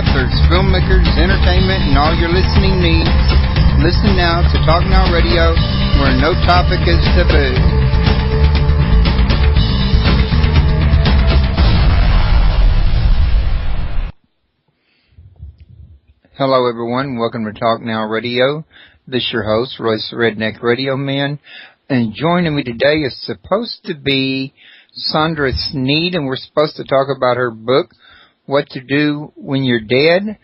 authors, filmmakers, entertainment, and all your listening needs. Listen now to Talk Now Radio, where no topic is taboo. Hello, everyone. Welcome to Talk Now Radio. This is your host, Royce the Redneck Radio Man. And joining me today is supposed to be Sandra Sneed, and we're supposed to talk about her book, What to Do When You're Dead.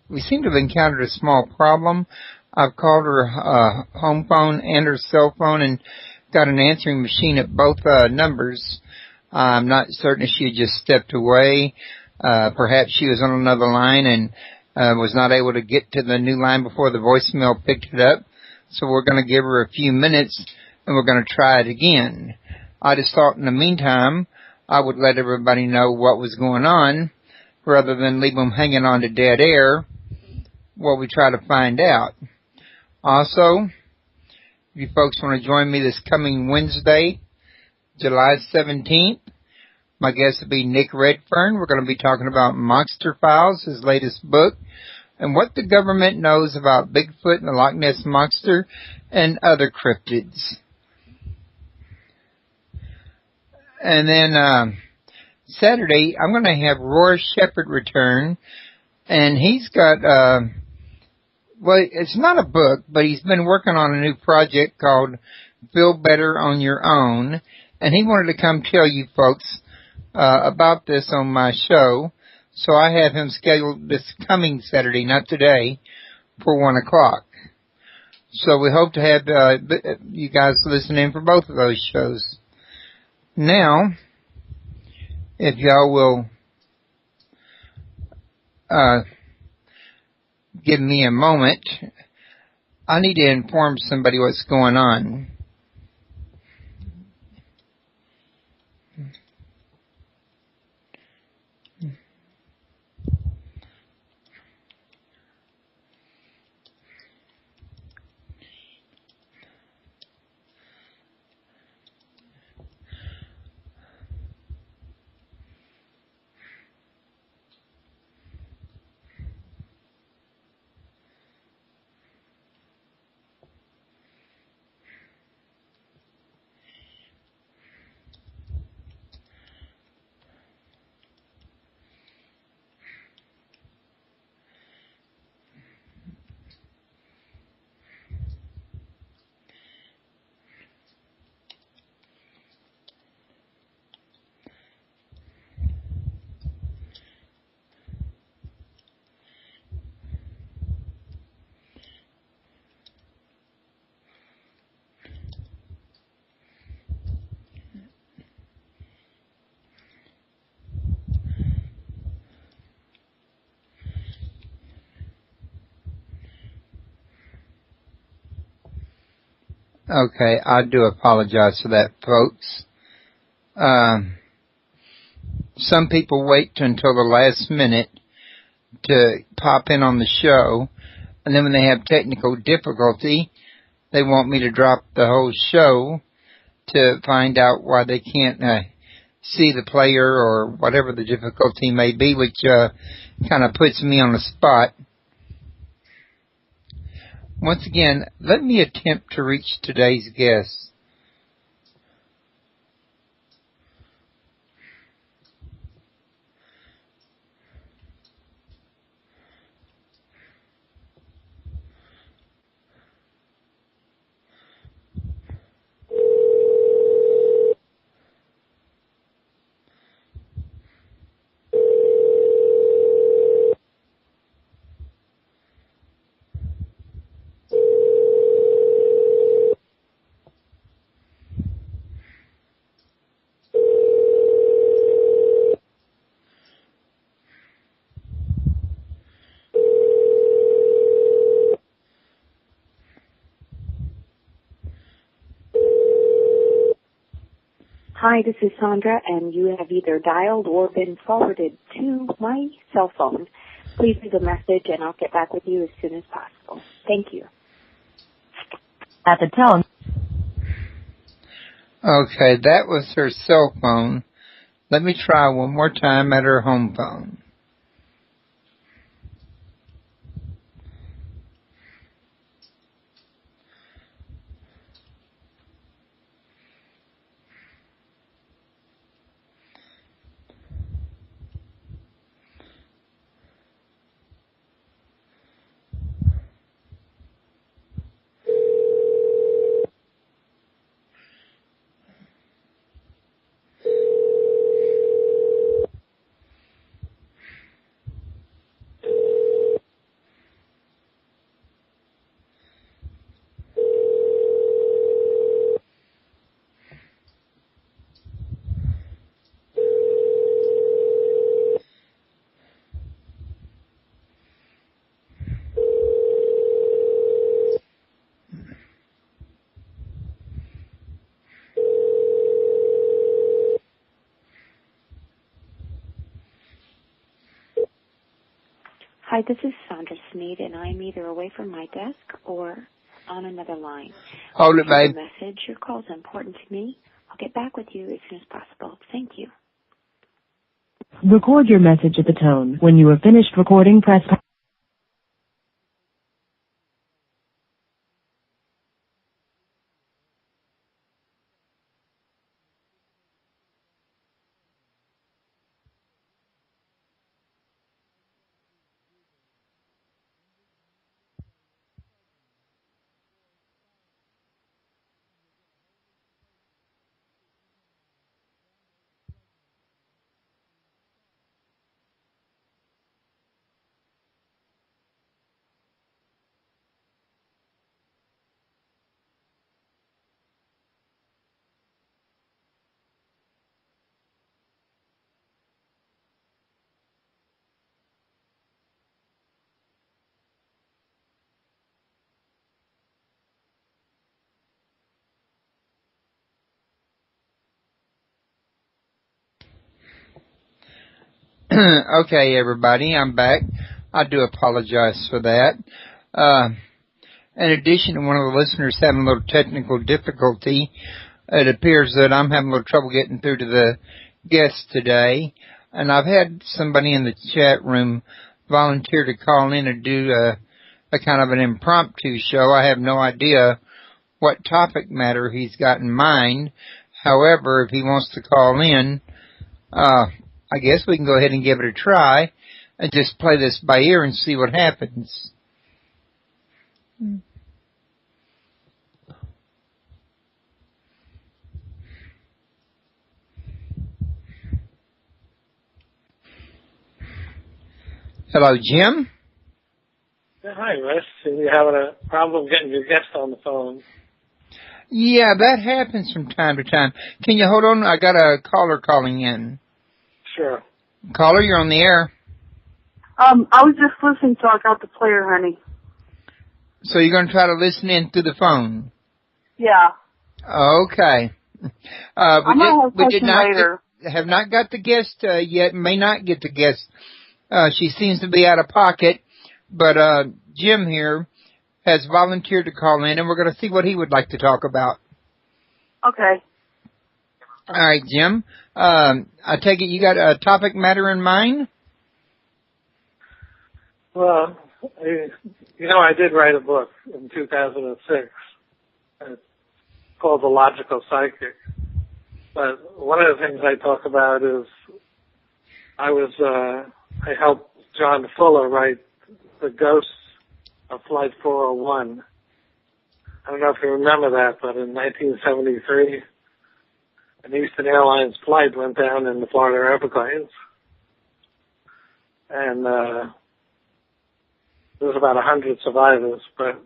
We seem to have encountered a small problem. I've called her home phone and her cell phone and got an answering machine at both numbers. I'm not certain if she had just stepped away. Perhaps she was on another line and was not able to get to the new line before the voicemail picked it up. So we're going to give her a few minutes and we're going to try it again. I just thought in the meantime I would let everybody know what was going on rather than leave them hanging on to dead air while we try to find out. Also, if you folks want to join me this coming Wednesday, July 17th, my guest will be Nick Redfern. We're going to be talking about Monster Files, his latest book, and what the government knows about Bigfoot and the Loch Ness Monster and other cryptids. And then Saturday, I'm going to have Roy Shepard return, and he's got, well, it's not a book, but he's been working on a new project called Feel Better on Your Own, and he wanted to come tell you folks about this on my show. So I have him scheduled this coming Saturday, not today, for 1 o'clock. So we hope to have you guys listen in for both of those shows. Now, if y'all will give me a moment, I need to inform somebody what's going on. Okay, I do apologize for that, folks. Some people wait until the last minute to pop in on the show, and then when they have technical difficulty, they want me to drop the whole show to find out why they can't see the player or whatever the difficulty may be, which kind of puts me on the spot. Once again, let me attempt to reach today's guest. Hi, this is Sandra, and you have either dialed or been forwarded to my cell phone. Please leave a message, and I'll get back with you as soon as possible. Thank you. At the tone. Okay, that was her cell phone. Let me try one more time at her home phone. Hi, this is Sandra Sneed, and I'm either away from my desk or on another line. Hold it, babe. Message. Your call is important to me. I'll get back with you as soon as possible. Thank you. Record your message at the tone. When you have finished recording, press pound. Okay, everybody, I'm back. I do apologize for that. In addition to one of the listeners having a little technical difficulty, it appears that I'm having a little trouble getting through to the guests today. And I've had somebody in the chat room volunteer to call in and do a kind of an impromptu show. I have no idea what topic matter he's got in mind. However, if he wants to call in, I guess we can go ahead and give it a try and just play this by ear and see what happens. Hello, Jim? Hi, Russ. You're having a problem getting your guest on the phone. Yeah, that happens from time to time. Can you hold on? I got a caller calling in. Sure. Caller, you're on the air. I was just listening, so I got the player, honey. So you're going to try to listen in through the phone? Yeah. Okay. I might have questions later. Have not got the guest yet. May not get the guest. She seems to be out of pocket. But Jim here has volunteered to call in, and we're going to see what he would like to talk about. Okay. All right, Jim. I take it you got a topic matter in mind? Well, I did write a book in 2006. It's called The Logical Psychic. But one of the things I talk about is I helped John Fuller write The Ghosts of Flight 401. I don't know if you remember that, but in 1973, an Eastern Airlines flight went down in the Florida Everglades. And there was about 100 survivors, but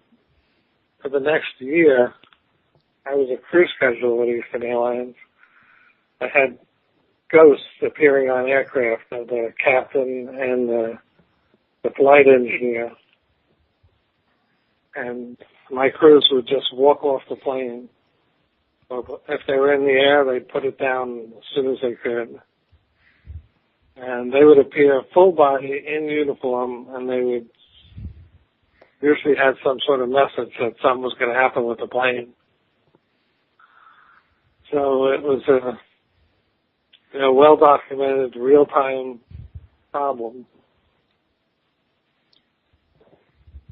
for the next year, I was a crew scheduler with Eastern Airlines. I had ghosts appearing on aircraft of the captain and the flight engineer. And my crews would just walk off the plane. So if they were in the air, they'd put it down as soon as they could. And they would appear full body in uniform, and they would usually had some sort of message that something was going to happen with the plane. So it was a well-documented, real-time problem.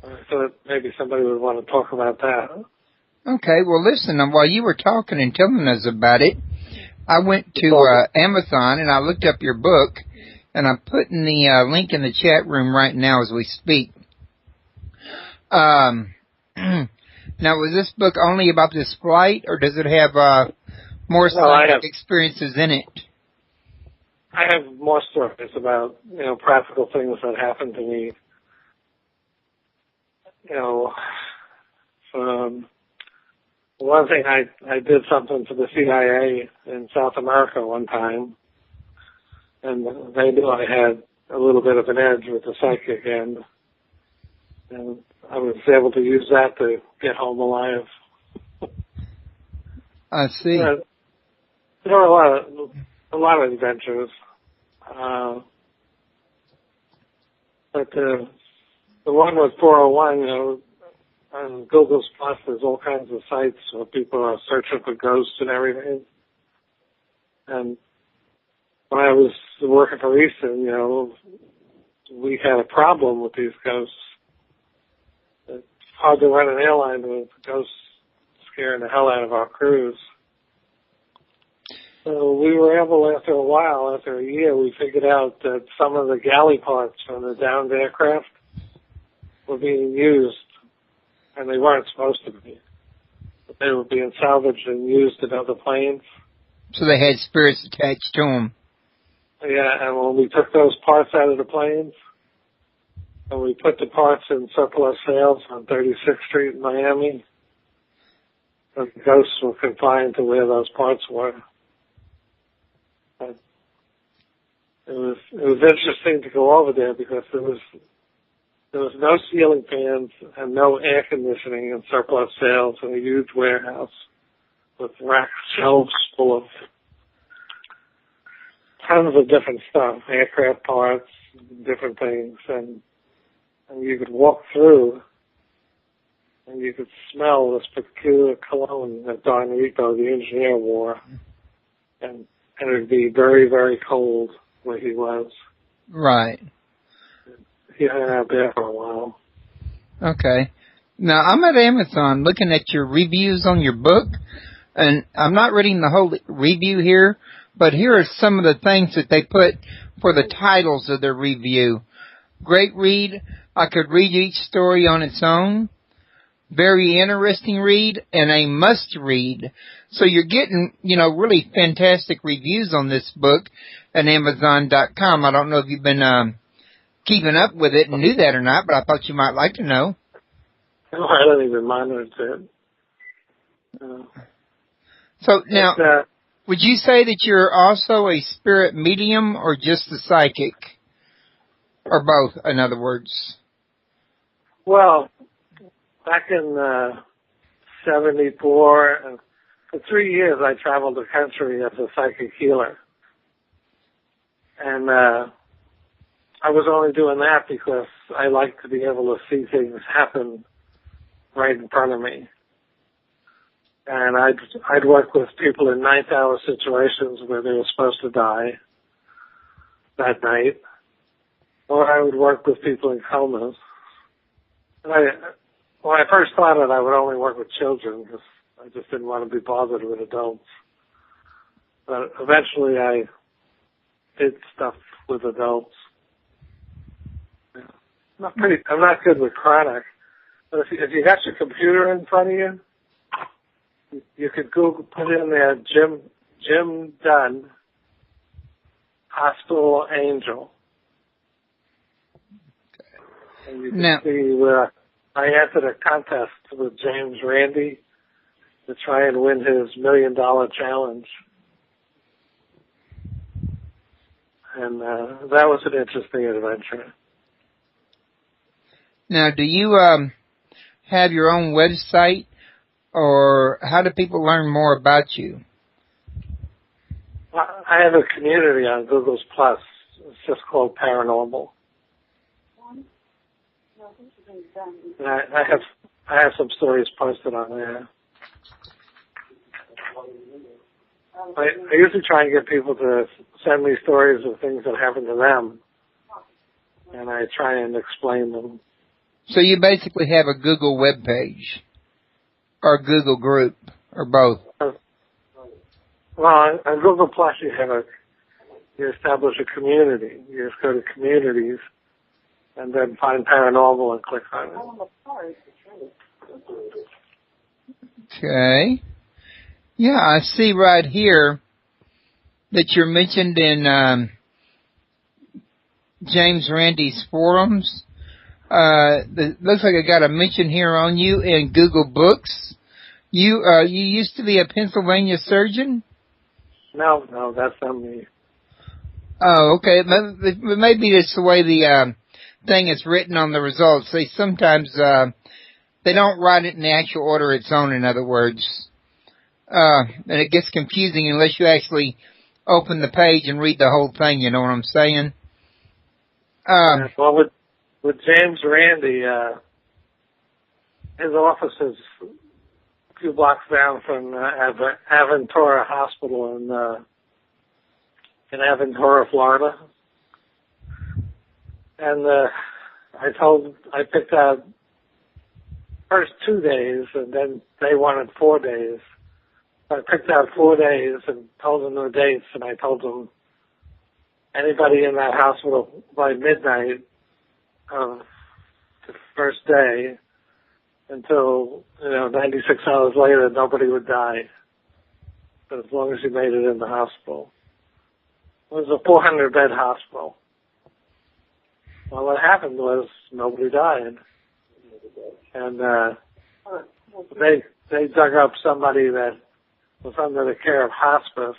I thought maybe somebody would want to talk about that. Okay, well, listen, while you were talking and telling us about it, I went to Amazon and I looked up your book, and I'm putting the link in the chat room right now as we speak. Now, was this book only about this flight, or does it have more scientific experiences in it? I have more stories about, practical things that happened to me. One thing, I did something for the CIA in South America one time, and they knew I had a little bit of an edge with the psychic end, and I was able to use that to get home alive. I see. There were a lot of adventures, but the one with 401, on Google's Plus, there's all kinds of sites where people are searching for ghosts and everything. And when I was working for Easton, we had a problem with these ghosts. It's hard to run an airline with ghosts scaring the hell out of our crews. So we were able, after a while, after a year, we figured out that some of the galley parts from the downed aircraft were being used, and they weren't supposed to be. But they were being salvaged and used in other planes. So they had spirits attached to them. Yeah, and when we took those parts out of the planes, and we put the parts in surplus sales on 36th Street in Miami, the ghosts were confined to where those parts were. It was interesting to go over there because there was no ceiling fans and no air conditioning in surplus sales in a huge warehouse with rack shelves full of tons of different stuff, aircraft parts, different things, and you could walk through and you could smell this peculiar cologne that Don Rico, the engineer, wore, and it would be very, very cold where he was. Right. He hung out there for a while. Okay. Now, I'm at Amazon looking at your reviews on your book, and I'm not reading the whole review here, but here are some of the things that they put for the titles of their review. Great read. I could read each story on its own. Very interesting read, and a must read. So you're getting, really fantastic reviews on this book at Amazon.com. I don't know if you've been keeping up with it and knew that or not, but I thought you might like to know. No, I don't even monitor it. So now, would you say that you're also a spirit medium or just a psychic? Or both, in other words? Well, back in 74, for 3 years I traveled the country as a psychic healer. And I was only doing that because I like to be able to see things happen right in front of me. And I'd work with people in ninth-hour situations where they were supposed to die that night. Or I would work with people in comas. And when I first started, I would only work with children because I just didn't want to be bothered with adults. But eventually I did stuff with adults. I'm not good with chronic. But if you got your computer in front of you, you could put in there Jim Dunn, Hospital Angel. And you can see where I entered a contest with James Randi to try and win his $1 million challenge. And that was an interesting adventure. Now, do you have your own website, or how do people learn more about you? I have a community on Google's Plus. It's just called Paranormal. And I have some stories posted on there. I usually try and get people to send me stories of things that happened to them, and I try and explain them. So you basically have a Google web page, or a Google group, or both? Well, on Google Plus you establish a community. You just go to communities and then find Paranormal and click on it. Okay. Yeah, I see right here that you're mentioned in James Randi's forums. Looks like I got a mention here on you in Google Books. You used to be a Pennsylvania surgeon? No, that's not me. Oh, okay. Maybe it's the way the thing is written on the results. They sometimes they don't write it in the actual order it's on, in other words. And it gets confusing unless you actually open the page and read the whole thing, you know what I'm saying? with James Randi, his office is a few blocks down from Aventura Hospital in Aventura, Florida. And I picked out first 2 days, and then they wanted 4 days. So I picked out 4 days and told them the dates, and I told them anybody in that hospital by midnight of the first day until, 96 hours later, nobody would die. But as long as you made it in the hospital. It was a 400-bed hospital. Well, what happened was nobody died. And they dug up somebody that was under the care of hospice,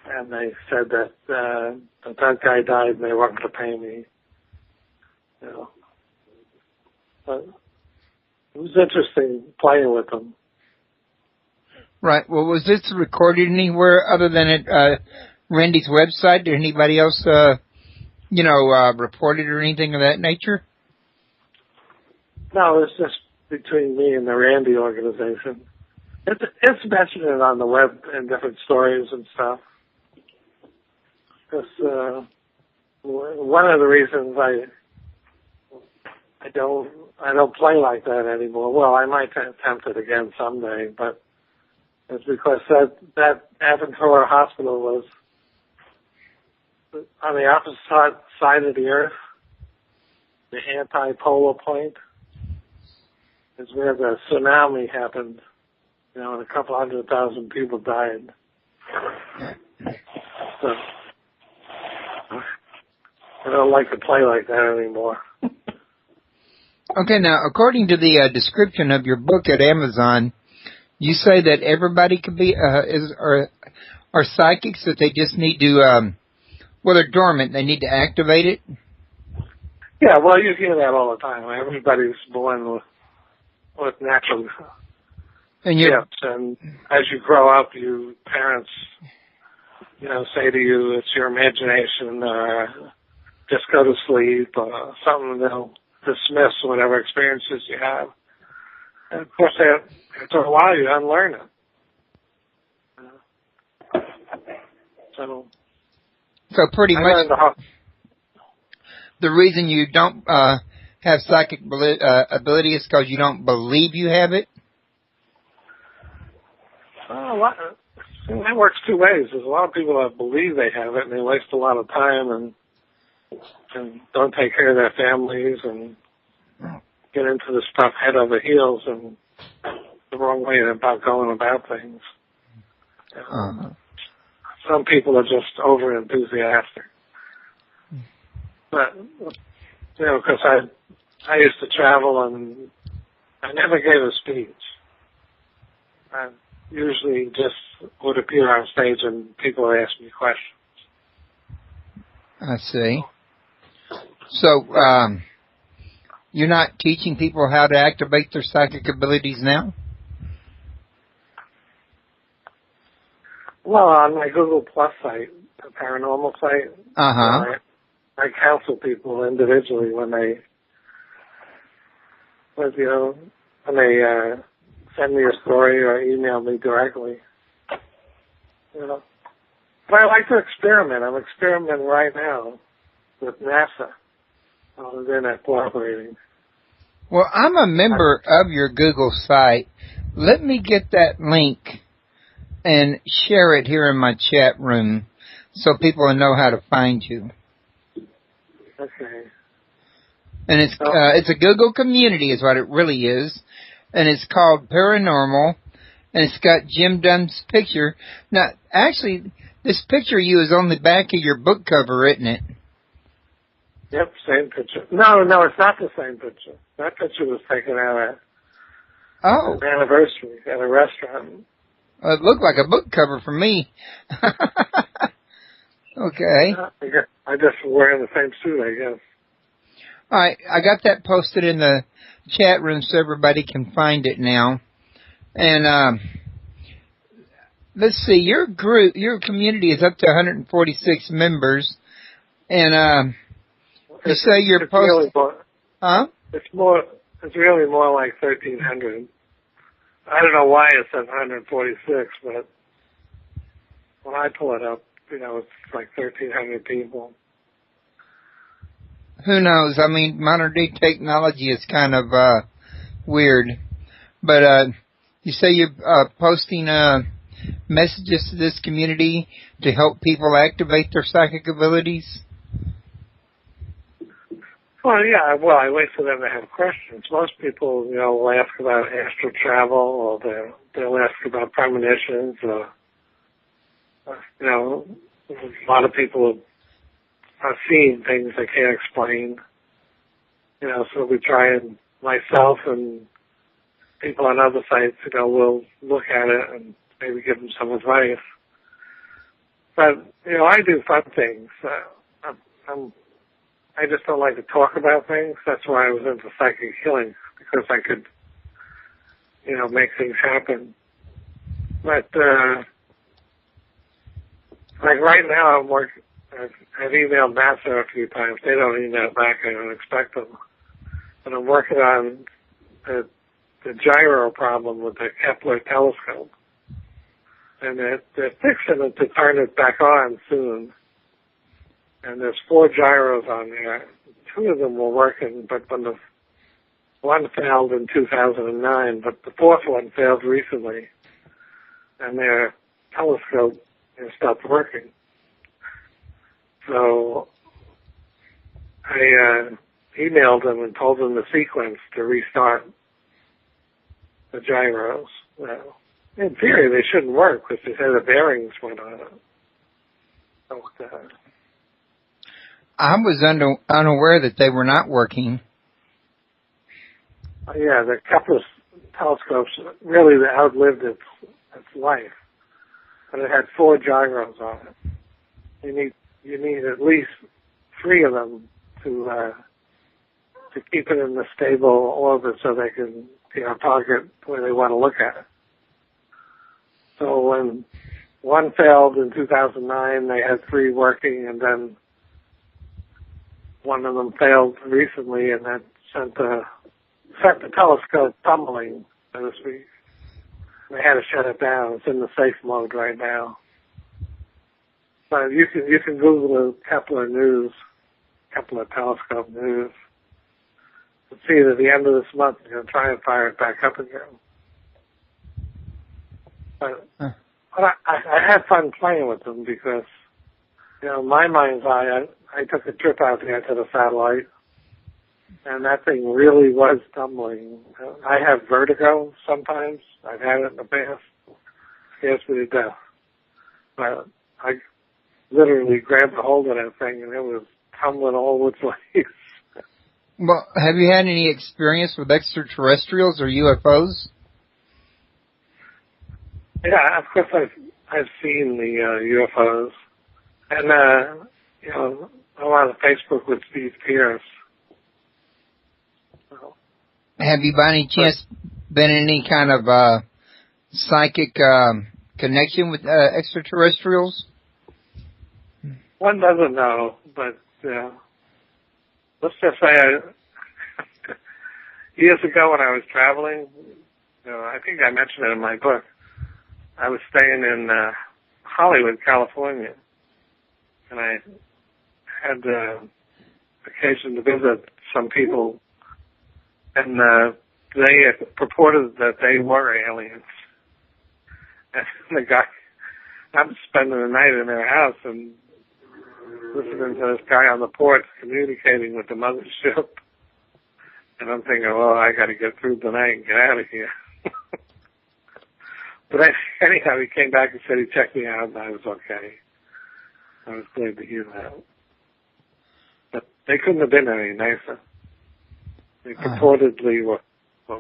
and they said that that guy died and they weren't going to pay me. But it was interesting playing with them. Right. Well, was this recorded anywhere other than at Randy's website? Did anybody else, report it or anything of that nature? No, it's just between me and the Randy organization. It's mentioned on the web in different stories and stuff. Because one of the reasons I don't play like that anymore. Well, I might attempt it again someday, but it's because that Aventura Hospital was on the opposite side of the earth. The anti-polar point is where the tsunami happened, and a couple 100,000 people died. So I don't like to play like that anymore. Okay, now, according to the description of your book at Amazon, you say that everybody could be are psychics, that they just need to, they're dormant, they need to activate it? Yeah, well, you hear that all the time. Everybody's born with natural gifts, and as you grow up, parents, say to you, it's your imagination, or just go to sleep, or something. They'll dismiss whatever experiences you have. And of course, after a while, you unlearn it. So pretty much the reason you don't have psychic ability is because you don't believe you have it? That works two ways. There's a lot of people that believe they have it, and they waste a lot of time and don't take care of their families and get into the stuff head over heels and the wrong way about going about things. Some people are just over enthusiastic. But, because I used to travel and I never gave a speech. I usually just would appear on stage and people would ask me questions. I see. So, you're not teaching people how to activate their psychic abilities now? Well, on my Google Plus site, the paranormal site, I counsel people individually when they send me a story or email me directly. But I like to experiment. I'm experimenting right now with NASA. They're not cooperating. Well, I'm a member of your Google site. Let me get that link and share it here in my chat room so people will know how to find you. Okay. And it's a Google community is what it really is. And it's called Paranormal. And it's got Jim Dunn's picture. Now, actually, this picture of you is on the back of your book cover, isn't it? Yep, same picture. No, it's not the same picture. That picture was taken out at an anniversary at a restaurant. It looked like a book cover for me. Okay. I just wearing the same suit, I guess. All right, I got that posted in the chat room so everybody can find it now. And let's see, your community is up to 146 members, and You say you're it's really posting? Huh? It's really more like 1,300. I don't know why it says 146, but when I pull it up, it's like 1,300 people. Who knows? I mean, modern day technology is kind of weird. But you say you're posting messages to this community to help people activate their psychic abilities? Well, yeah. Well, I wait for them to have questions. Most people, will ask about astral travel, or they'll ask about premonitions, or a lot of people are seeing things they can't explain. So we try, and myself and people on other sites, will look at it and maybe give them some advice. But, I do fun things. I just don't like to talk about things. That's why I was into psychic healing, because I could, make things happen. But, like right now, I've emailed NASA a few times. They don't email back. I don't expect them. And I'm working on the gyro problem with the Kepler telescope. And they're fixing it to turn it back on soon. And there's 4 gyros on there. 2 of them were working, but when the one failed in 2009, but the 4th one failed recently. And their telescope stopped working. So I emailed them and told them the sequence to restart the gyros. Well, in theory, they shouldn't work because they say the bearings went on it. So, I was unaware that they were not working. Yeah, the Kepler telescopes really outlived its life, but it had 4 gyros on it. You need at least 3 of them to keep it in the stable orbit so they can target where they want to look at it. So when one failed in 2009, they had 3 working, and then one of them failed recently, and that sent the telescope tumbling, so to speak. They had to shut it down. It's in the safe mode right now. But you can Google the Kepler telescope news, to see that at the end of this month they're going to try and fire it back up again. But I had fun playing with them because, in my mind's eye, I took a trip out there to the satellite, and that thing really was tumbling. I have vertigo sometimes. I've had it in the past. It scares me to death. But I literally grabbed a hold of that thing, and it was tumbling all over the place. Well, have you had any experience with extraterrestrials or UFOs? Yeah, of course I've seen the UFOs, and I'm on Facebook with Steve Pierce. So, have you by any chance been in any kind of psychic connection with extraterrestrials? One doesn't know, but let's just say years ago when I was traveling, I think I mentioned it in my book, I was staying in Hollywood, California, and I had occasion to visit some people, and they purported that they were aliens. And I'm spending the night in their house and listening to this guy on the porch communicating with the mothership. And I'm thinking, well, I got to get through the night and get out of here. But anyhow, he came back and said he checked me out and I was okay. I was glad to hear that. But they couldn't have been any nicer. They purportedly were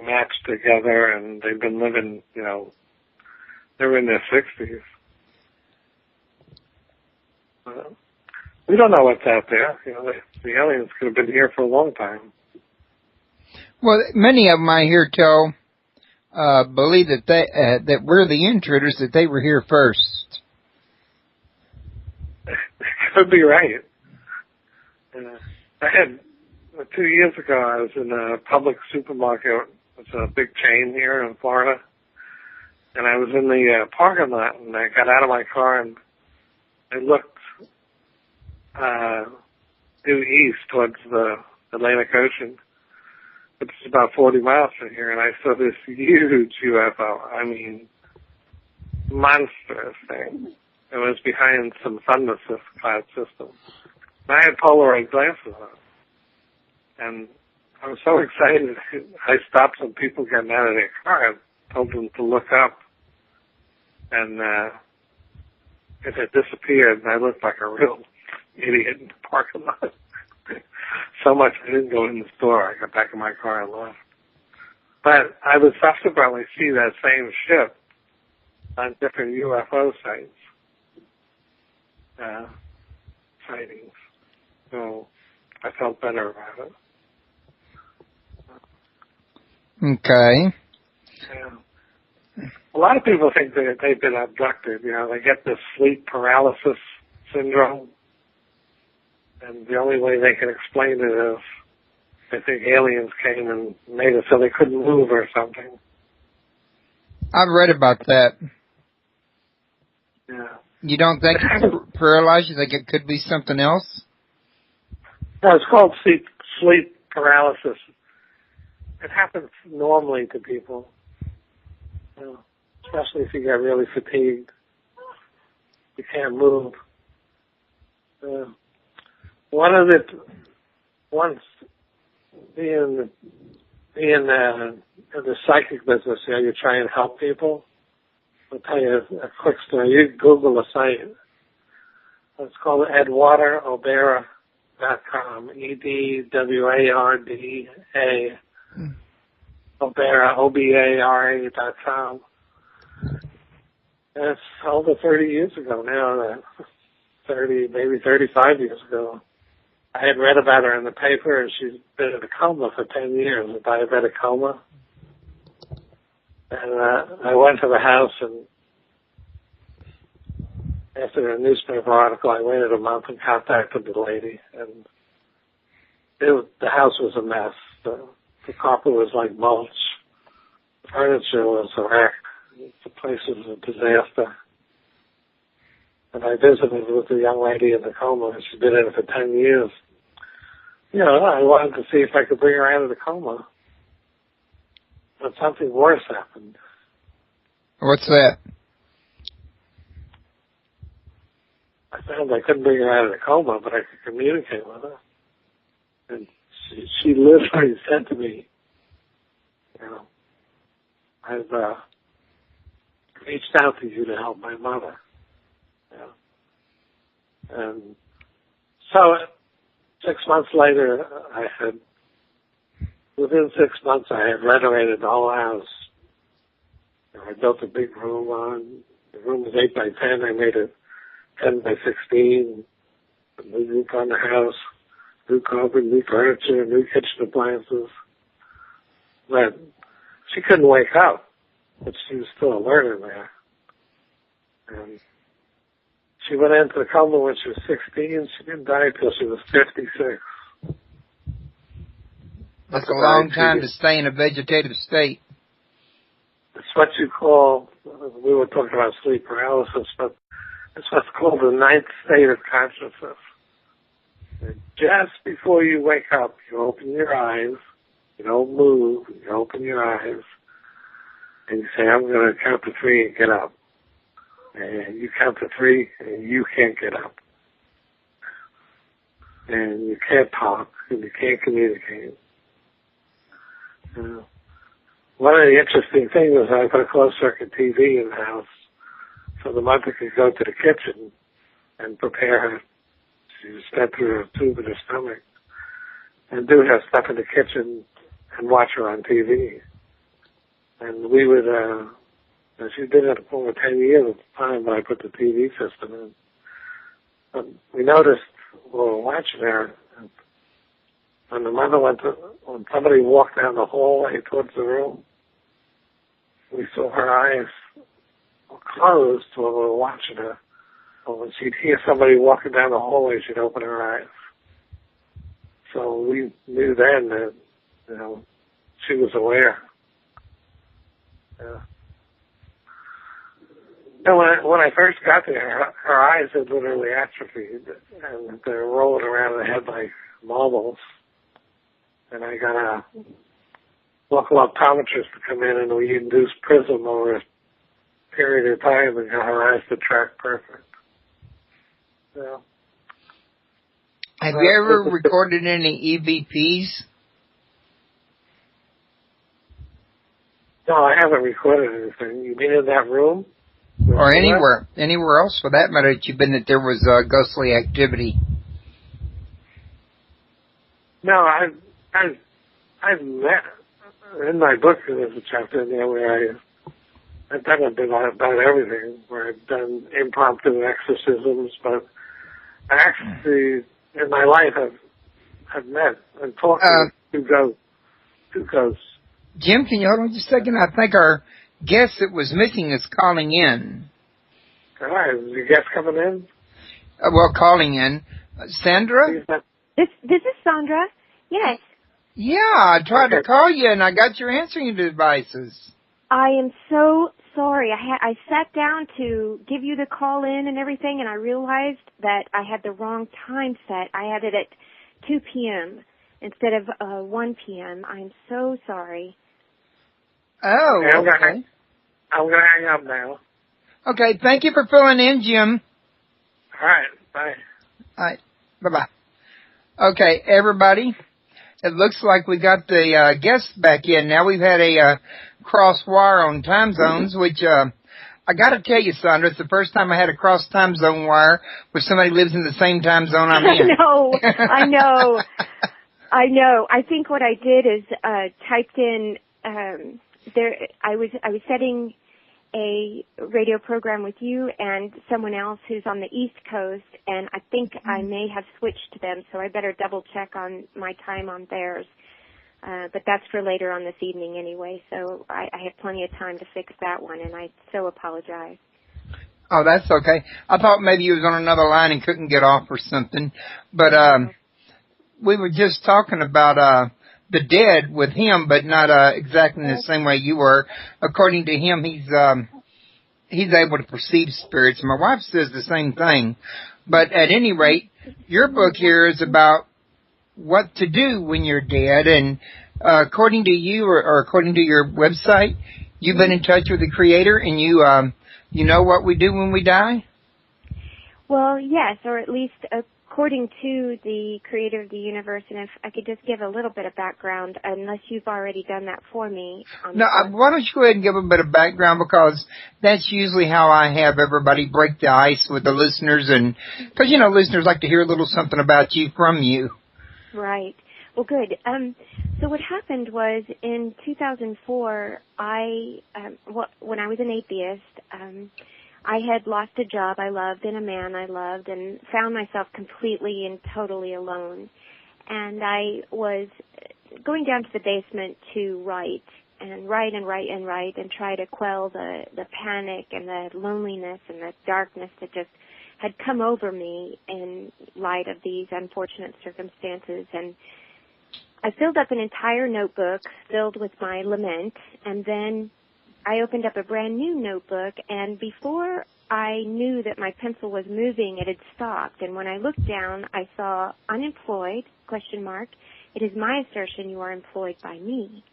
matched together, and they've been living, they were in their 60s. We don't know what's out there. The aliens could have been here for a long time. Well, many of them I hear believe that that we're the intruders, that they were here first. Could be right. I had 2 years ago. I was in a public supermarket. It's a big chain here in Florida, and I was in the parking lot, and I got out of my car and I looked due east towards the Atlantic Ocean, which is about 40 miles from here, and I saw this huge UFO. I mean, monstrous thing. It was behind some thunder cloud system. And I had Polaroid glasses on. And I was so excited, I stopped some people getting out of their car and told them to look up. And it had disappeared, and I looked like a real idiot in the parking lot. So much I didn't go in the store. I got back in my car and left. But I would subsequently see that same ship on different UFO sites, sightings. So I felt better about it. Okay. Yeah. A lot of people think that they've been abducted. You know, they get this sleep paralysis syndrome, and the only way they can explain it is they think aliens came and made it so they couldn't move or something. I've read about that. Yeah. You don't think it's paralyzed? You think it could be something else? No, it's called sleep paralysis. It happens normally to people, you know, especially if you get really fatigued. You can't move. Once being in the psychic business, you know, you try and help people. I'll tell you a quick story. You Google a site. It's called EdwardaObera.com. EDWARDA. Obera, OBARA.com. And it's over 30 years ago now, 30, maybe 35 years ago. I had read about her in the paper, and she's been in a coma for 10 years, a diabetic coma. And I went to the house, and after a newspaper article, I waited a month and contacted the lady, and the house was a mess. The carpet was like mulch. The furniture was a wreck. The place was a disaster. And I visited with the young lady in the coma, and she'd been in it for 10 years. You know, I wanted to see if I could bring her out of the coma. But something worse happened. What's that? I found I couldn't bring her out of the coma, but I could communicate with her. And she literally said to me, you know, I've reached out to you to help my mother. You know. And so 6 months later, within 6 months, I had renovated the whole house. You know, I built a big room on. The room was 8 by 10. I made it 10 by 16. A new roof on the house, new carpet, new furniture, new kitchen appliances. But she couldn't wake up, but she was still a learner there. And she went into the coma when she was 16. She didn't die until she was 56. That's a long time to stay in a vegetative state. It's what you call, we were talking about sleep paralysis, but it's what's called the ninth state of consciousness. And just before you wake up, you open your eyes, you don't move, you open your eyes, and you say, I'm going to count to 3 and get up. And you count to 3, and you can't get up. And you can't talk, and you can't communicate. One of the interesting things is I put a closed-circuit TV in the house so the mother could go to the kitchen and prepare her. She would step through a tube in her stomach and do her stuff in the kitchen and watch her on TV. And we would, she'd been at it for over 10 years at the time when I put the TV system in. But we noticed while we were watching her, when the mother when somebody walked down the hallway towards the room, we saw her eyes closed while we were watching her. But when she'd hear somebody walking down the hallway, she'd open her eyes. So we knew then that, she was aware. Yeah. And when I first got there, her eyes had literally atrophied, and they're rolling around her head like marbles. And I got a local optometrist to come in, and we induced prism over a period of time and got her eyes to track perfect. Yeah. Have you ever recorded any EVPs? No, I haven't recorded anything. You mean in that room? Or anywhere else for that matter that you've been that there was ghostly activity? No, I've met, in my book there's a chapter in there where I've done a bit about everything, where I've done impromptu exorcisms, but I actually, in my life, I've met and talked to two ghosts. Jim, can you hold on just a second? I think our guest that was missing is calling in. All right, is your guest coming in? Calling in. Sandra? This is Sandra. Yes. Yeah, I tried to call you and I got your answering devices. I am so sorry. I sat down to give you the call in and everything, and I realized that I had the wrong time set. I had it at 2 p.m. instead of 1 p.m. I'm so sorry. Oh, okay. I'm going to hang up now. Okay, thank you for filling in, Jim. All right, bye. All right, bye-bye. Okay, everybody, it looks like we got the guests back in. Now we've had a cross wire on time zones, which I got to tell you, Sandra, it's the first time I had a cross time zone wire where somebody lives in the same time zone I'm in. I know. I think what I did is typed in I was setting a radio program with you and someone else who's on the East Coast, and I think I may have switched to them, so I better double check on my time on theirs. But that's for later on this evening anyway, so I have plenty of time to fix that one, and I so apologize. Oh, that's okay. I thought maybe you was on another line and couldn't get off or something. But we were just talking about the dead with him, but not exactly in the same way you were. According to him, he's able to perceive spirits. My wife says the same thing. But at any rate, your book here is about what to do when you're dead. And according to you, or according to your website, you've been in touch with the Creator, and you know what we do when we die? Well, yes, or at least according to the Creator of the universe. And if I could just give a little bit of background, unless you've already done that for me. No, why don't you go ahead and give a bit of background, because that's usually how I have everybody break the ice with the listeners, and because, listeners like to hear a little something about you from you. Right. Well, good. So what happened was in 2004, when I was an atheist, I had lost a job I loved and a man I loved, and found myself completely and totally alone. And I was going down to the basement to write and try to quell the panic and the loneliness and the darkness that just had come over me in light of these unfortunate circumstances. And I filled up an entire notebook filled with my lament, and then I opened up a brand new notebook, and before I knew that my pencil was moving, it had stopped. And when I looked down, I saw unemployed, ? It is my assertion you are employed by me.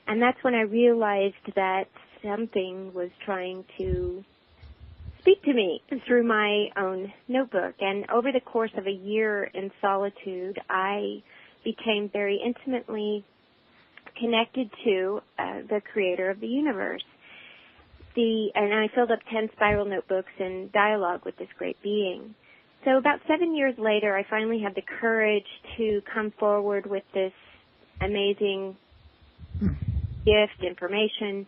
And that's when I realized that something was trying to speak to me through my own notebook. And over the course of a year in solitude, I became very intimately connected to the Creator of the universe. And I filled up 10 spiral notebooks in dialogue with this great being. So about 7 years later, I finally had the courage to come forward with this amazing gift, information,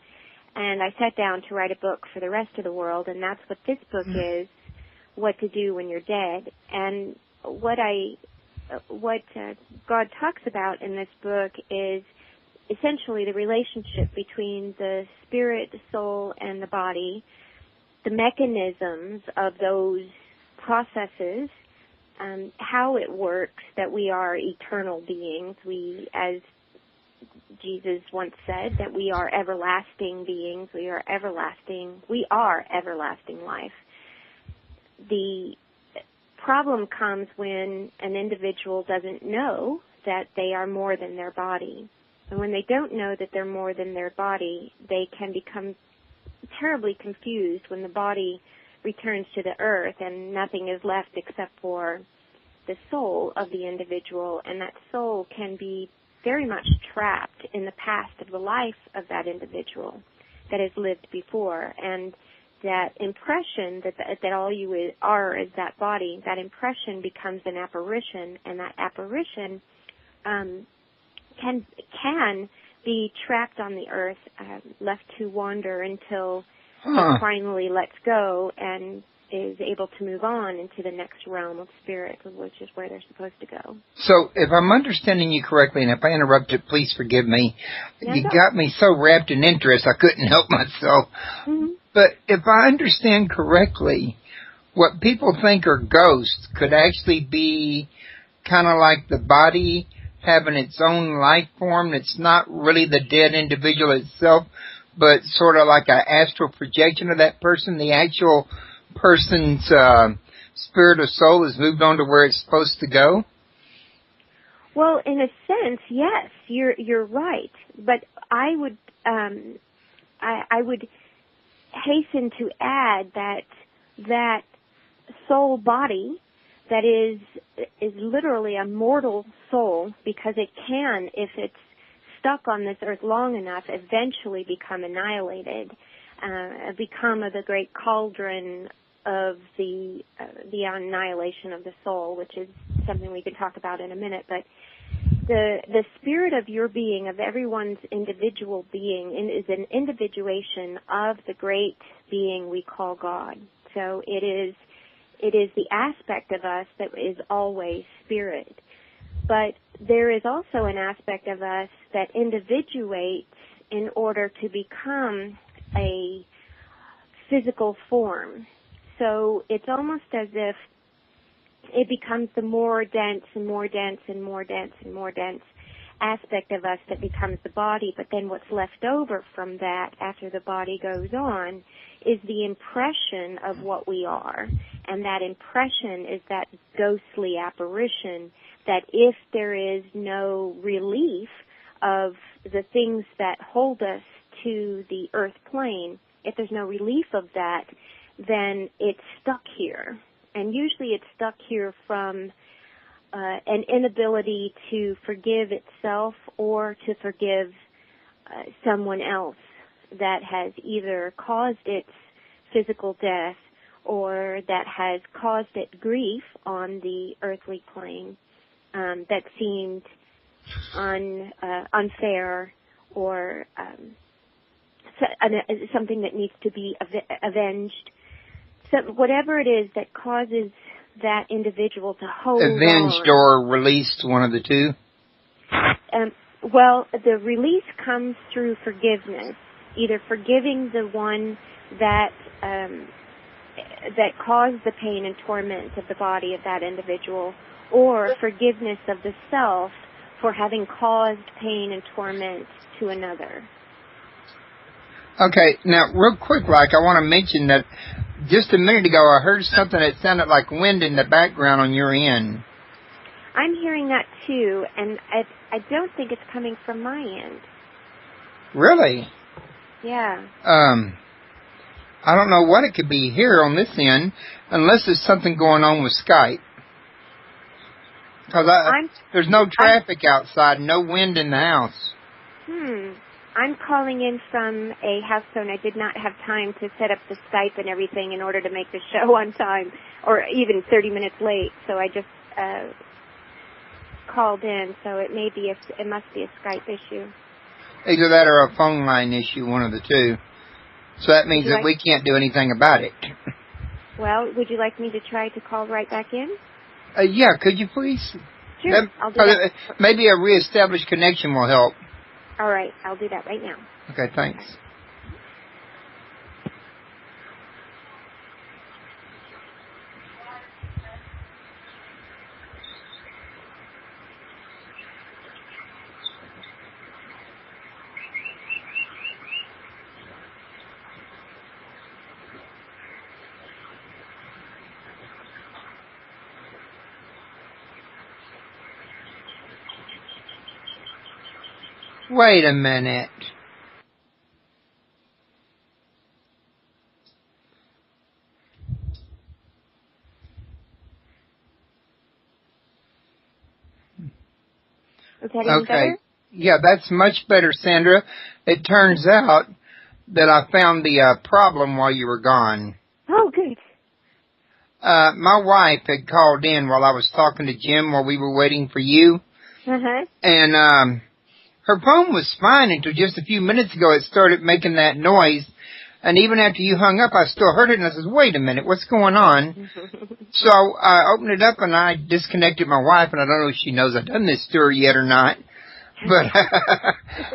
and I sat down to write a book for the rest of the world, and that's what this book is, What to Do When You're Dead. And what God talks about in this book is essentially the relationship between the spirit, the soul, and the body, the mechanisms of those processes, how it works that we are eternal beings. We, as Jesus once said, that we are everlasting beings. We are everlasting life. The problem comes when an individual doesn't know that they are more than their body. And when they don't know that they're more than their body, they can become terribly confused when the body returns to the earth and nothing is left except for the soul of the individual, and that soul can be very much trapped in the past of the life of that individual that has lived before. And that impression that all you are is that body, that impression becomes an apparition, and that apparition can be trapped on the earth, left to wander until it finally lets go and is able to move on into the next realm of spirit, which is where they're supposed to go. So if I'm understanding you correctly, and if I interrupted, please forgive me. No, you got me so wrapped in interest I couldn't help myself. Mm-hmm. But if I understand correctly, what people think are ghosts could actually be kind of like the body having its own life form. It's not really the dead individual itself, but sort of like an astral projection of that person. The actual person's spirit or soul has moved on to where it's supposed to go. Well, in a sense, yes, you're right. But I would hasten to add that soul body that is literally a mortal soul, because it can, if it's stuck on this earth long enough, eventually become annihilated, become the great cauldron of the annihilation of the soul, which is something we can talk about in a minute. But the spirit of your being, of everyone's individual being, is an individuation of the great being we call God. So it is the aspect of us that is always spirit. But there is also an aspect of us that individuates in order to become a physical form. So it's almost as if it becomes the more dense and more dense and more dense and more dense aspect of us that becomes the body. But then what's left over from that after the body goes on is the impression of what we are. And that impression is that ghostly apparition that if there is no relief of the things that hold us to the earth plane, if there's no relief of that, then it's stuck here. And usually it's stuck here from an inability to forgive itself or to forgive someone else that has either caused its physical death or that has caused it grief on the earthly plane that seemed unfair or something that needs to be avenged. So whatever it is that causes that individual to hold avenged on. Or released, one of the two? Well, the release comes through forgiveness, either forgiving the one that caused the pain and torment of the body of that individual, or forgiveness of the self for having caused pain and torment to another. Okay, now real quick, I want to mention that just a minute ago I heard something that sounded like wind in the background on your end. I'm hearing that too, and I don't think it's coming from my end. Really? Yeah. I don't know what it could be here on this end, unless there's something going on with Skype. Because there's no traffic outside, no wind in the house. I'm calling in from a house phone. I did not have time to set up the Skype and everything in order to make the show on time, or even 30 minutes late. So I just called in. So it must be a Skype issue. Either that or a phone line issue, one of the two. So that means that we can't do anything about it. Well, would you like me to try to call right back in? Yeah, could you please? Sure, I'll do that. Maybe a reestablished connection will help. All right, I'll do that right now. Okay, thanks. Wait a minute. Is that any better? Yeah, that's much better, Sandra. It turns out that I found the problem while you were gone. Oh, good. My wife had called in while I was talking to Jim while we were waiting for you. Uh-huh. And her phone was fine until just a few minutes ago it started making that noise. And even after you hung up, I still heard it, and I said, wait a minute, what's going on? So I opened it up, and I disconnected my wife, and I don't know if she knows I've done this to her yet or not. But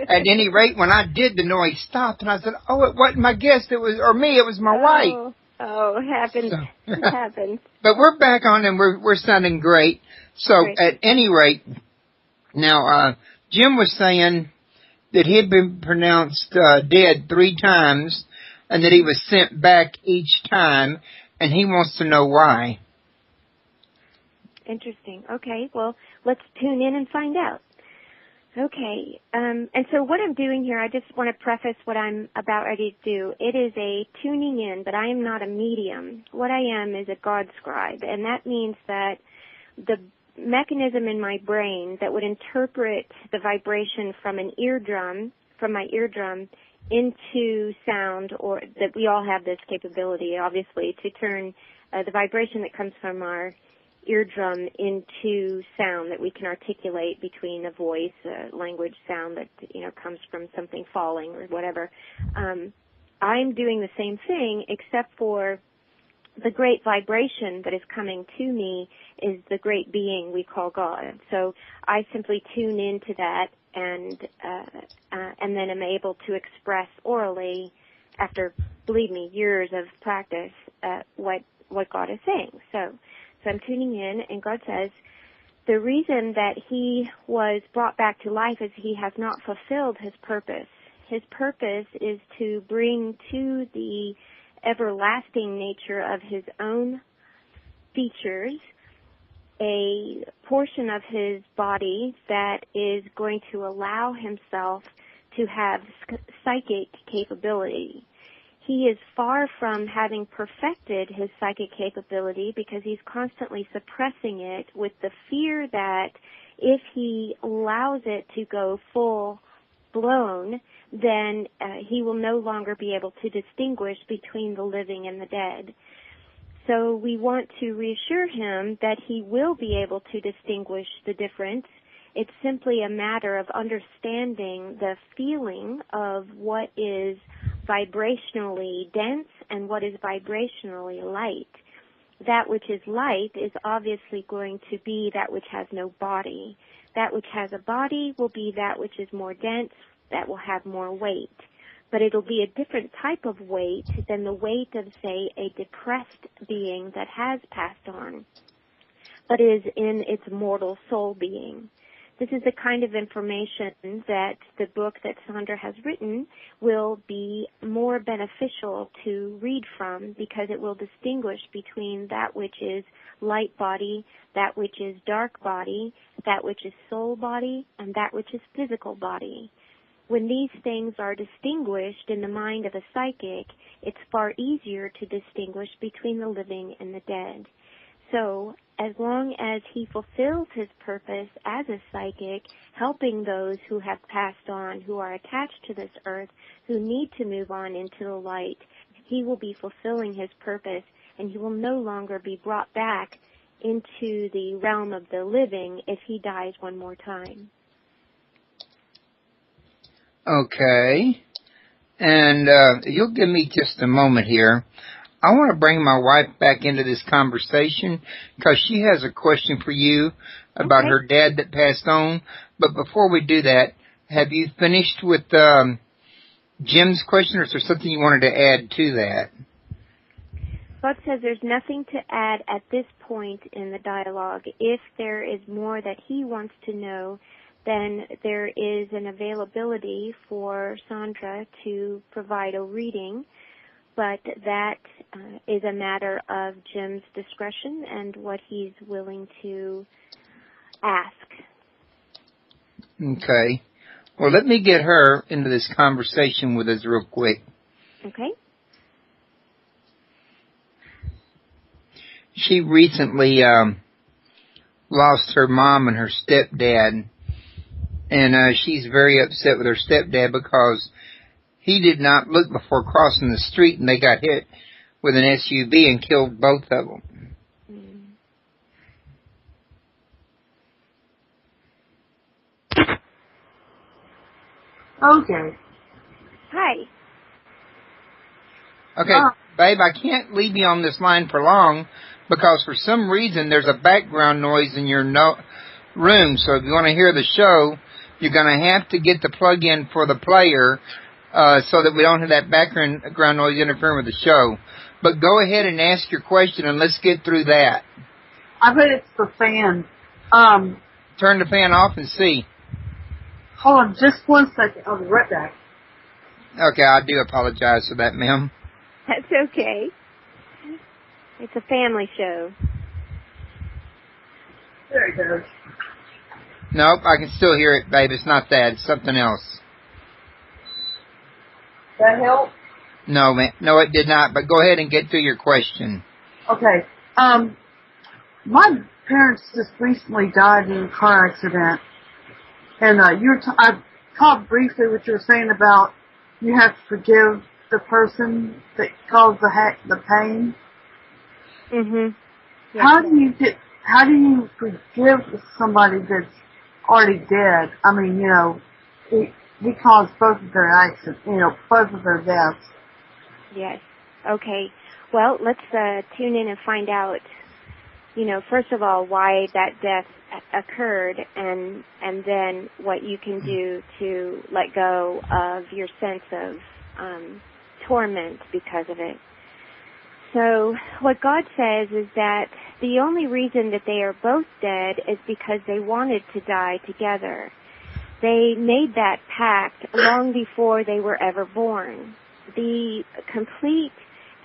at any rate, when I did, the noise stopped, and I said, oh, it wasn't my guest, it was my wife. Oh, it happens. So, It happens. But we're back on, and we're sounding great. So Great. at any rate, now Jim was saying that he had been pronounced dead 3 times, and that he was sent back each time, and he wants to know why. Interesting. Okay, well, let's tune in and find out. Okay, and so what I'm doing here, I just want to preface what I'm about ready to do. It is a tuning in, but I am not a medium. What I am is a God scribe, and that means that the mechanism in my brain that would interpret the vibration from my eardrum, into sound, or that we all have this capability, obviously, to turn the vibration that comes from our eardrum into sound that we can articulate between a voice, a language sound that, comes from something falling or whatever. I'm doing the same thing, except for the great vibration that is coming to me is the great being we call God. So I simply tune into that and then am able to express orally, after, believe me, years of practice, what God is saying. So I'm tuning in, and God says, the reason that he was brought back to life is he has not fulfilled his purpose. His purpose is to bring to the everlasting nature of his own features a portion of his body that is going to allow himself to have psychic capability. He is far from having perfected his psychic capability because he's constantly suppressing it with the fear that if he allows it to go full blown, then he will no longer be able to distinguish between the living and the dead. So we want to reassure him that he will be able to distinguish the difference. It's simply a matter of understanding the feeling of what is vibrationally dense and what is vibrationally light. That which is light is obviously going to be that which has no body. That which has a body will be that which is more dense, that will have more weight. But it'll be a different type of weight than the weight of, say, a depressed being that has passed on, but is in its mortal soul being. This is the kind of information that the book that Sandra has written will be more beneficial to read from, because it will distinguish between that which is light body, that which is dark body, that which is soul body, and that which is physical body. When these things are distinguished in the mind of a psychic, it's far easier to distinguish between the living and the dead. So, as long as he fulfills his purpose as a psychic, helping those who have passed on, who are attached to this earth, who need to move on into the light, he will be fulfilling his purpose, and he will no longer be brought back into the realm of the living if he dies one more time. Okay. And you'll give me just a moment here. I want to bring my wife back into this conversation because she has a question for you about her dad that passed on. But before we do that, have you finished with Jim's question, or is there something you wanted to add to that? God says there's nothing to add at this point in the dialogue. If there is more that he wants to know, then there is an availability for Sandra to provide a reading, but that is a matter of Jim's discretion and what he's willing to ask. Okay. Well, let me get her into this conversation with us real quick. Okay. She recently lost her mom and her stepdad, and she's very upset with her stepdad because he did not look before crossing the street, and they got hit with an SUV and killed both of them. Okay. Hi. Okay, babe, I can't leave you on this line for long because for some reason there's a background noise in your room. So if you want to hear the show, you're going to have to get the plug-in for the player so that we don't have that background noise interfering with the show. But go ahead and ask your question, and let's get through that. I bet it's the fan. Turn the fan off and see. Hold on just 1 second. I'll be right back. Okay, I do apologize for that, ma'am. That's okay. It's a family show. There it goes. Nope, I can still hear it, babe. It's not that. It's something else. That help? No, man. No, it did not. But go ahead and get through your question. Okay. My parents just recently died in a car accident. And I caught briefly what you were saying about you have to forgive the person that caused the pain. Mhm. Yes. How do you forgive somebody that's already dead? I mean, he caused both of their accidents, both of their deaths. Yes. Okay. Well, let's tune in and find out, first of all, why that death occurred, and then what you can do to let go of your sense of torment because of it. So what God says is that the only reason that they are both dead is because they wanted to die together. They made that pact long before they were ever born. The complete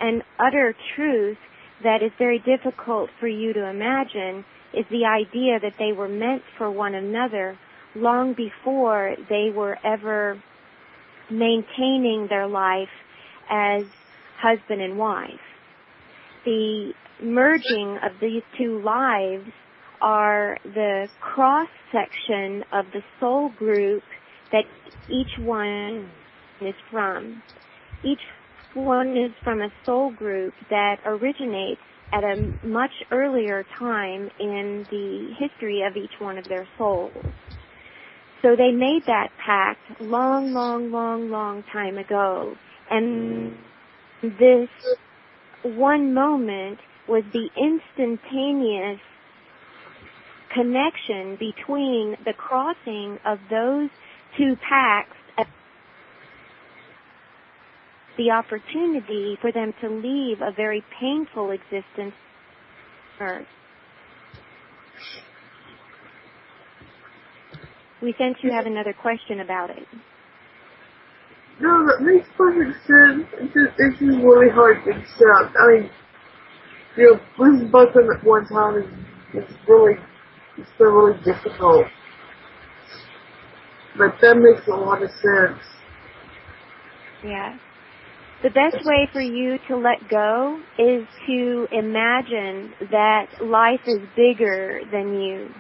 and utter truth that is very difficult for you to imagine is the idea that they were meant for one another long before they were ever maintaining their life as husband and wife. The merging of these two lives are the cross-section of the soul group that each one is from. Each one is from a soul group that originates at a much earlier time in the history of each one of their souls. So they made that pact long, long, long, long time ago. And this one moment was the instantaneous connection between the crossing of those two pacts, the opportunity for them to leave a very painful existence on earth. We sense you have another question about it. No, that makes perfect sense. It's just really hard to accept. I mean, losing both of them at one time it's been really difficult. But that makes a lot of sense. Yeah. The best way for you to let go is to imagine that life is bigger than you.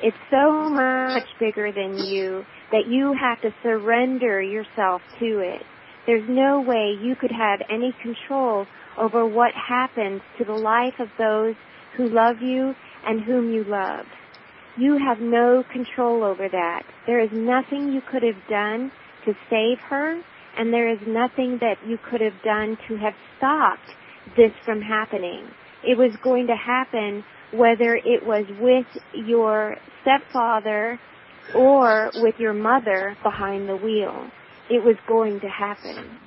It's so much bigger than you that you have to surrender yourself to it. There's no way you could have any control over what happens to the life of those who love you and whom you love. You have no control over that. There is nothing you could have done to save her, and there is nothing that you could have done to have stopped this from happening. It was going to happen whether it was with your stepfather or with your mother behind the wheel. It was going to happen.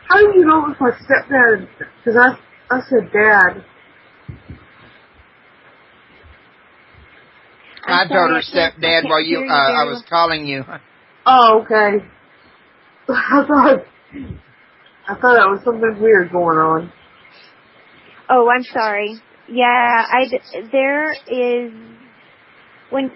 How do you know it was my stepdad? Because I said dad. I told her stepdad while I was calling you. Oh, okay. I thought that was something weird going on. Oh, I'm sorry. Yeah, there is when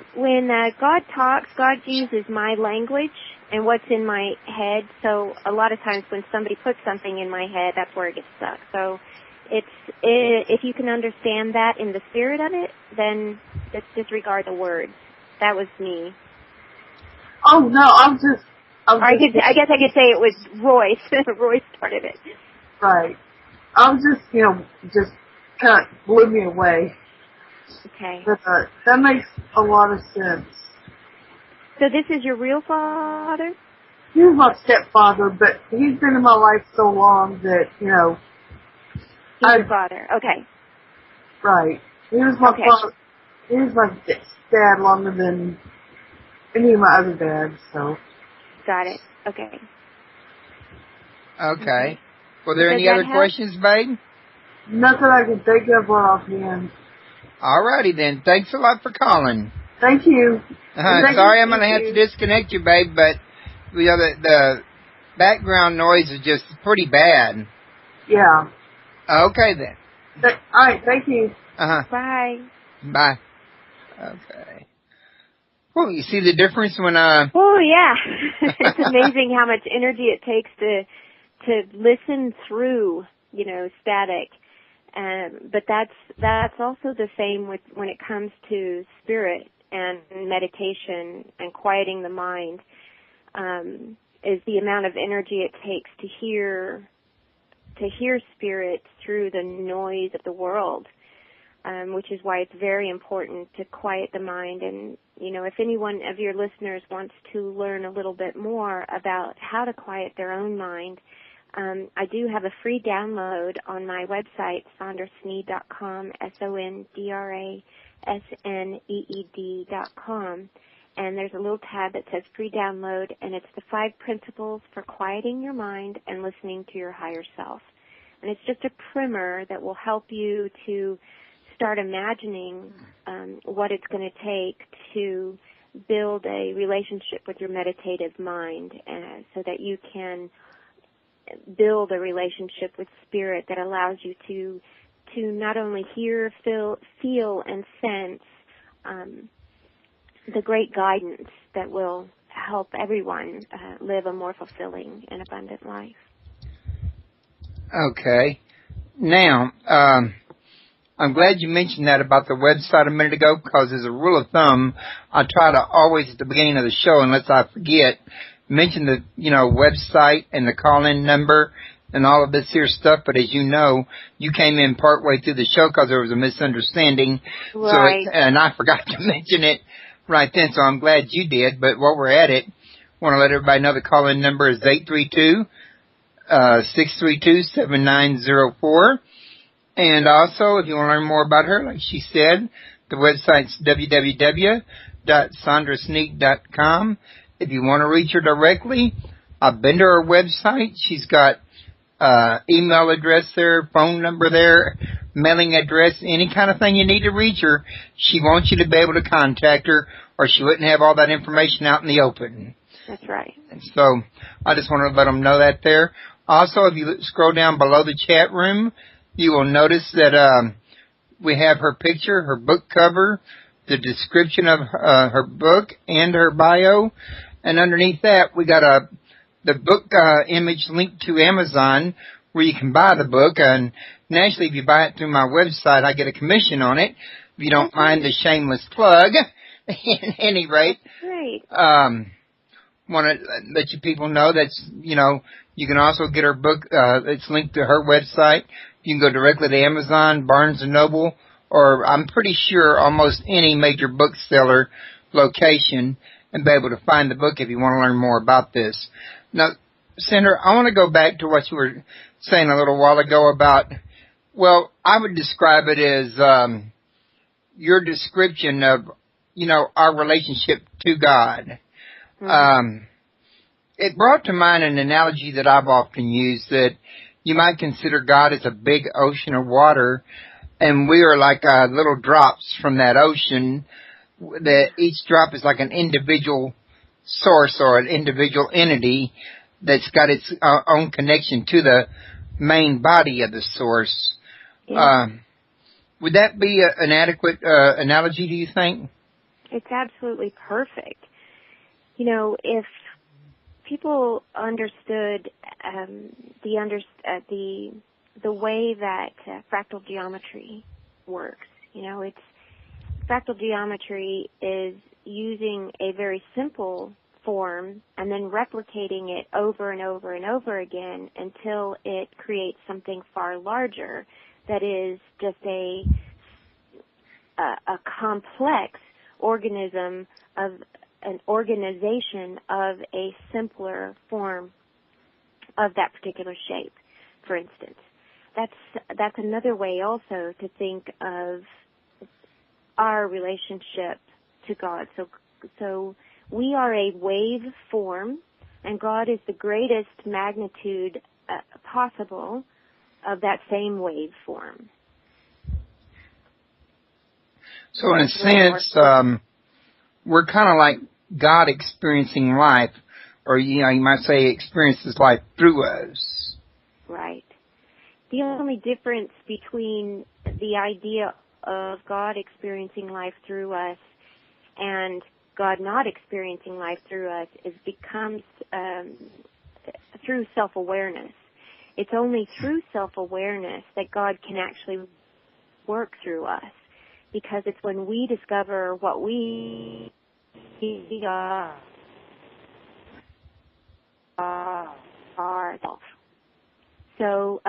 God talks, God uses my language and what's in my head. So a lot of times when somebody puts something in my head, that's where it gets stuck. So if you can understand that in the spirit of it, then just disregard the words. That was me. Oh no, I guess I could say it was Royce. Royce started it. Right. I was just kind of blew me away. Okay. But that makes a lot of sense. So this is your real father? He was my stepfather, but he's been in my life so long that, He's your father. Okay. Right. He was my father. He was my dad longer than any of my other dads, so. Got it. Okay. Okay. Were there any other questions, babe? Nothing I can think of right offhand. All righty then. Thanks a lot for calling. Thank you. Sorry I'm going to have to disconnect you, babe, but the background noise is just pretty bad. Yeah. Okay then. All right. Thank you. Bye. Bye. Okay. Well, you see the difference when Oh yeah. It's amazing how much energy it takes to listen through, static. But that's also the same when it comes to spirit and meditation and quieting the mind, is the amount of energy it takes to hear spirit through the noise of the world, which is why it's very important to quiet the mind. And, if any one of your listeners wants to learn a little bit more about how to quiet their own mind, I do have a free download on my website, sondrasneed.com, sondrasneed.com, and there's a little tab that says free download, and it's the 5 principles for quieting your mind and listening to your higher self. And it's just a primer that will help you to start imagining what it's going to take to build a relationship with your meditative mind, so that you can build a relationship with spirit that allows you to not only hear, feel, and sense the great guidance that will help everyone live a more fulfilling and abundant life. Okay. Now, I'm glad you mentioned that about the website a minute ago, because as a rule of thumb, I try to always at the beginning of the show, unless I forget, mention the, website and the call-in number and all of this here stuff. But as you know, you came in partway through the show because there was a misunderstanding. Right. And I forgot to mention it right then, so I'm glad you did. But while we're at it, I want to let everybody know the call-in number is 832-632-7904. And also, if you want to learn more about her, like she said, the website's www.sondrasneed.com. If you want to reach her directly, I've been to her website. She's got email address there, phone number there, mailing address, any kind of thing you need to reach her. She wants you to be able to contact her, or she wouldn't have all that information out in the open. That's right. And so I just want to let them know that there. Also, if you scroll down below the chat room, you will notice that we have her picture, her book cover, the description of her book, and her bio. And underneath that, we got the book image linked to Amazon, where you can buy the book. And naturally, if you buy it through my website, I get a commission on it. If you don't mind the shameless plug, at any rate. Great. Want to let you people know that's, you can also get her book. It's linked to her website. You can go directly to Amazon, Barnes & Noble, or I'm pretty sure almost any major bookseller location, and be able to find the book if you want to learn more about this. Now, Sandra, I want to go back to what you were saying a little while ago about, well, I would describe it as your description of, our relationship to God. Mm-hmm. It brought to mind an analogy that I've often used, that you might consider God as a big ocean of water, and we are like little drops from that ocean, that each drop is like an individual source or an individual entity that's got its own connection to the main body of the source. Yeah. Would that be an adequate analogy, do you think? It's absolutely perfect. You know, if people understood the way that fractal geometry works, you know, fractal geometry is using a very simple form and then replicating it over and over and over again until it creates something far larger that is just a complex organism of an organization of a simpler form of that particular shape, for instance. That's another way also to think of our relationship to God. So we are a wave form, and God is the greatest magnitude possible of that same wave form. So in a sense, we're kind of like God experiencing life, or you might say experiences life through us. Right. The only difference between the idea of God experiencing life through us and God not experiencing life through us becomes through self-awareness. It's only through self-awareness that God can actually work through us, because it's when we discover what we are ourselves. So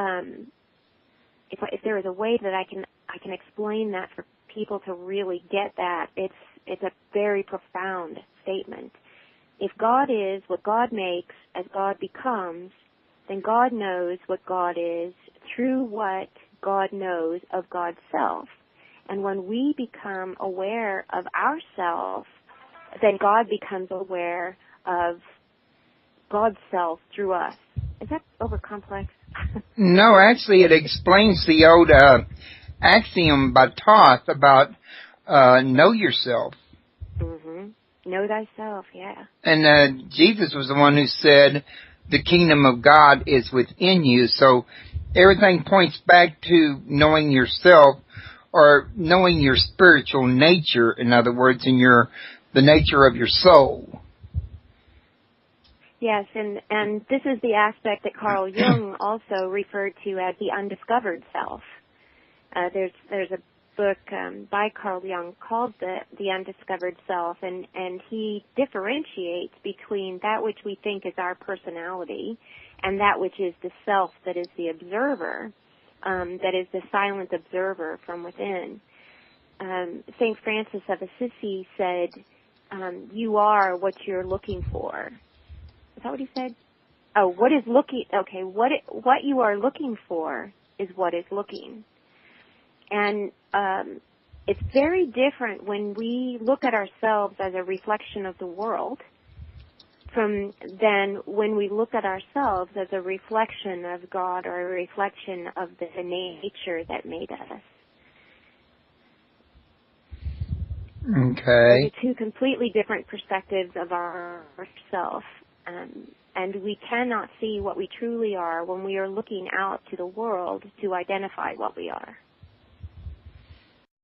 if there is a way that I can explain that for people to really get that, it's a very profound statement. If God is what God makes as God becomes, then God knows what God is through what God knows of God's self. And when we become aware of ourself, then God becomes aware of God's self through us. Is that overcomplex? No, actually it explains the old axiom by Thoth about know yourself. Mm-hmm. Know thyself, yeah. And Jesus was the one who said the kingdom of God is within you. So everything points back to knowing yourself, or knowing your spiritual nature, in other words, in the nature of your soul. Yes, and this is the aspect that Carl Jung also referred to as the undiscovered self. There's a book by Carl Jung called The Undiscovered Self, and he differentiates between that which we think is our personality and that which is the self that is the observer, that is the silent observer from within. St. Francis of Assisi said, you are what you're looking for. Is that what he said? Oh, what you are looking for is what is looking. And it's very different when we look at ourselves as a reflection of the world than when we look at ourselves as a reflection of God, or a reflection of the nature that made us. Okay. Those are two completely different perspectives of ourself. And we cannot see what we truly are when we are looking out to the world to identify what we are.